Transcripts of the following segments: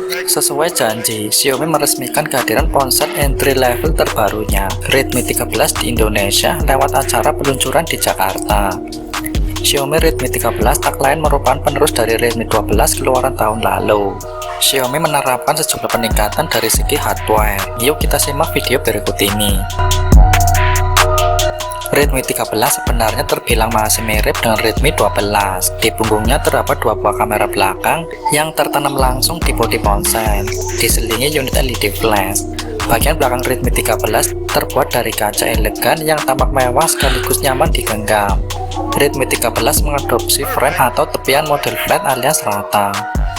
Sesuai janji, Xiaomi meresmikan kehadiran ponsel entry level terbarunya, Redmi 13 di Indonesia lewat acara peluncuran di Jakarta. Xiaomi Redmi 13 tak lain merupakan penerus dari Redmi 12 keluaran tahun lalu. Xiaomi menerapkan sejumlah peningkatan dari segi hardware. Yuk kita simak video berikut ini. Redmi 13 sebenarnya terbilang masih mirip dengan Redmi 12. Di punggungnya terdapat dua buah kamera belakang yang tertanam langsung di bodi ponsel, diselingi unit LED flash. Bagian belakang Redmi 13 terbuat dari kaca elegan yang tampak mewah sekaligus nyaman digenggam. Redmi 13 mengadopsi frame atau tepian model flat alias rata.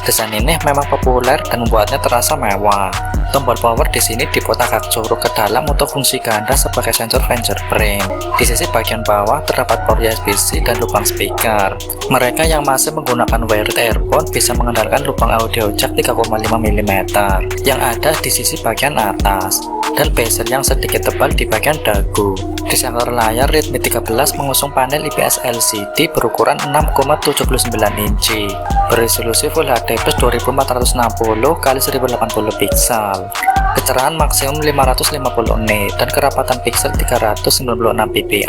Desain ini memang populer dan membuatnya terasa mewah. Tombol power di sini dibuat agak curug ke dalam untuk fungsi ganda sebagai sensor fingerprint. Di sisi bagian bawah terdapat port USB-C dan lubang speaker. Mereka yang masih menggunakan wired earphone bisa mengandalkan lubang audio jack 3,5 mm yang ada di sisi bagian atas, dan bezel yang sedikit tebal di bagian dagu. Di center layar, Redmi 13 mengusung panel IPS LCD berukuran 6,79 inci, beresolusi Full HD plus 2460 x 1080 piksel, kecerahan maksimum 550 nit dan kerapatan piksel 396 ppi,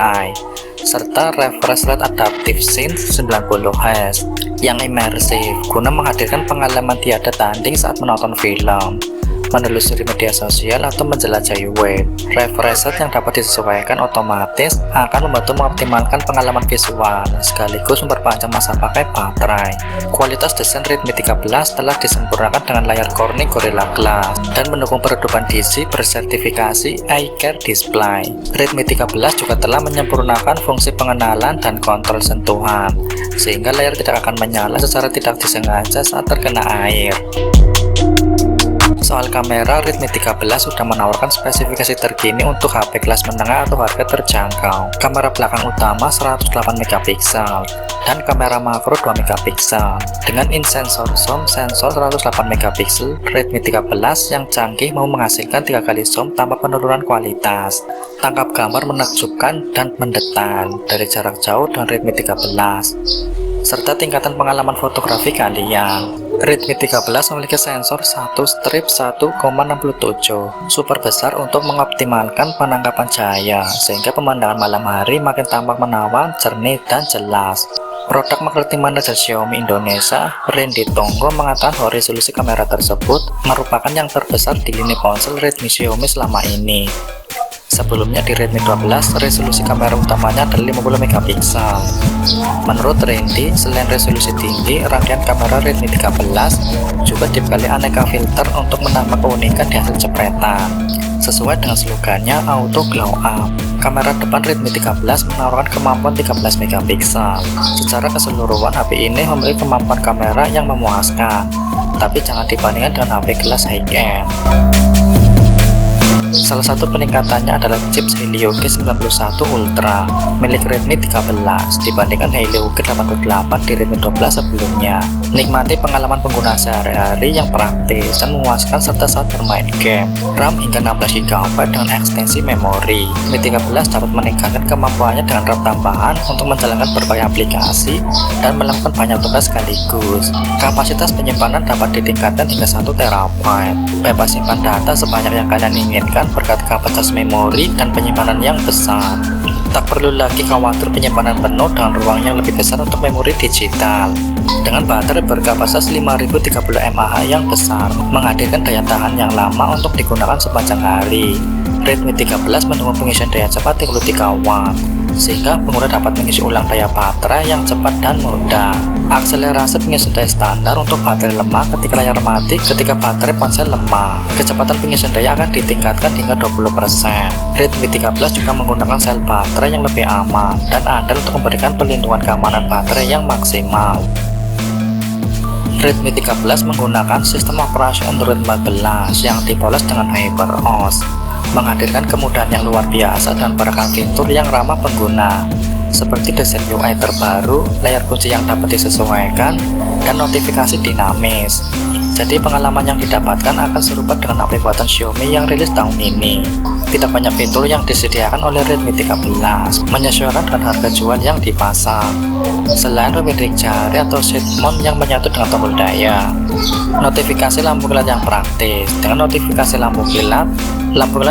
serta refresh rate adaptive scene 90Hz yang imersif guna menghadirkan pengalaman tiada tanding saat menonton film, menelusuri media sosial atau menjelajahi web. Refresh rate yang dapat disesuaikan otomatis akan membantu mengoptimalkan pengalaman visual sekaligus memperpanjang masa pakai baterai. Kualitas desain Redmi 13 telah disempurnakan dengan layar Corning Gorilla Glass dan mendukung peredaban DC bersertifikasi iCare Display. Redmi 13 juga telah menyempurnakan fungsi pengenalan dan kontrol sentuhan, sehingga layar tidak akan menyala secara tidak disengaja saat terkena air. Soal kamera, Redmi 13 sudah menawarkan spesifikasi terkini untuk HP kelas menengah atau harga terjangkau. Kamera belakang utama 108 MP dan kamera makro 2 MP. Dengan in-sensor zoom sensor 108 MP, Redmi 13 yang canggih mau menghasilkan 3 kali zoom tanpa penurunan kualitas. Tangkap gambar menakjubkan dan mendetal dari jarak jauh dengan Redmi 13, serta tingkatan pengalaman fotografi kalian. Redmi 13 memiliki sensor 1/1,67 super besar untuk mengoptimalkan penangkapan cahaya, sehingga pemandangan malam hari makin tampak menawan, jernih, dan jelas. Produk marketing manager Xiaomi Indonesia, Randy Tonggo, mengatakan bahwa resolusi kamera tersebut merupakan yang terbesar di lini ponsel Redmi Xiaomi selama ini. Sebelumnya di Redmi 12, resolusi kamera utamanya adalah 50 MP. Menurut Randy, selain resolusi tinggi, rangkaian kamera Redmi 13 juga dibekali aneka filter untuk menambah keunikan di hasil jepretan. Sesuai dengan slogannya Auto Glow Up, kamera depan Redmi 13 menawarkan kemampuan 13 MP. Secara keseluruhan, HP ini memiliki kemampuan kamera yang memuaskan, tapi jangan dibandingkan dengan HP kelas high-end. Salah satu peningkatannya adalah chips Helio G91 Ultra milik Redmi 13 dibandingkan Helio G88 di Redmi 12 sebelumnya. Nikmati pengalaman pengguna sehari-hari yang praktis dan memuaskan serta saat bermain game. RAM hingga 16 GB dengan ekstensi memori. Mi 13 dapat meningkatkan kemampuannya dengan RAM tambahan untuk menjalankan berbagai aplikasi dan melakukan banyak tugas sekaligus. Kapasitas penyimpanan dapat ditingkatkan hingga 1 TB. Bebas simpan data sebanyak yang kalian inginkan berkat kapasitas memori dan penyimpanan yang besar. Tak perlu lagi khawatir penyimpanan penuh dengan ruang yang lebih besar untuk memori digital. Dengan baterai berkapasitas 5030 mAh yang besar, menghadirkan daya tahan yang lama untuk digunakan sepanjang hari. Redmi 13 mendukung pengisian daya cepat 33 Watt, sehingga pengguna dapat mengisi ulang daya baterai yang cepat dan mudah. Akselerasi pengisian daya standar untuk baterai lemah ketika layar mati ketika baterai ponsel lemah. Kecepatan pengisian daya akan ditingkatkan hingga 20%. Redmi 13 juga menggunakan sel baterai yang lebih aman dan andal untuk memberikan perlindungan keamanan baterai yang maksimal. Redmi 13 menggunakan sistem operasi Android 14 yang dipoles dengan HyperOS, menghadirkan kemudahan yang luar biasa dan perekam fitur yang ramah pengguna, seperti desain UI terbaru, layar kunci yang dapat disesuaikan, dan notifikasi dinamis. Jadi pengalaman yang didapatkan akan serupa dengan HP buatan Xiaomi yang rilis tahun ini. Tidak banyak fitur yang disediakan oleh Redmi 13, menyesuaikan dengan harga jual yang dipasang. Selain pemilik jari atau seat mount yang menyatu dengan tombol daya, notifikasi lampu kilat yang praktis. Dengan notifikasi lampu kilat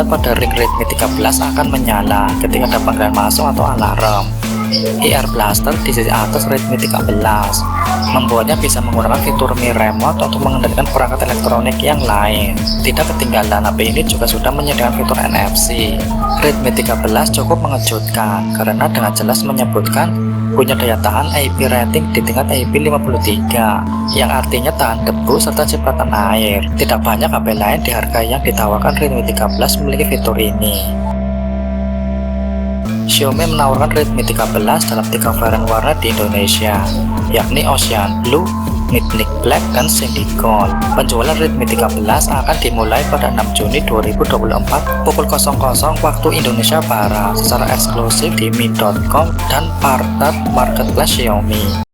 pada ring Redmi 13 akan menyala ketika ada panggilan masuk atau alarm. IR Blaster di sisi atas Redmi 13 membuatnya bisa menggunakan fitur Mi Remote untuk mengendalikan perangkat elektronik yang lain. Tidak ketinggalan, HP ini juga sudah menyediakan fitur NFC. Redmi 13 cukup mengejutkan karena dengan jelas menyebutkan punya daya tahan IP rating di tingkat IP53, yang artinya tahan debu serta cipratan air. Tidak banyak HP lain di harga yang ditawarkan Redmi 13 memiliki fitur ini. Xiaomi menawarkan Redmi 13 dalam 3 varian warna di Indonesia, yakni Ocean Blue, Midnight Black, dan Sandy Gold. Penjualan Redmi 13 akan dimulai pada 6 Juni 2024 pukul 00 waktu Indonesia Barat secara eksklusif di mi.com dan partner marketplace Xiaomi.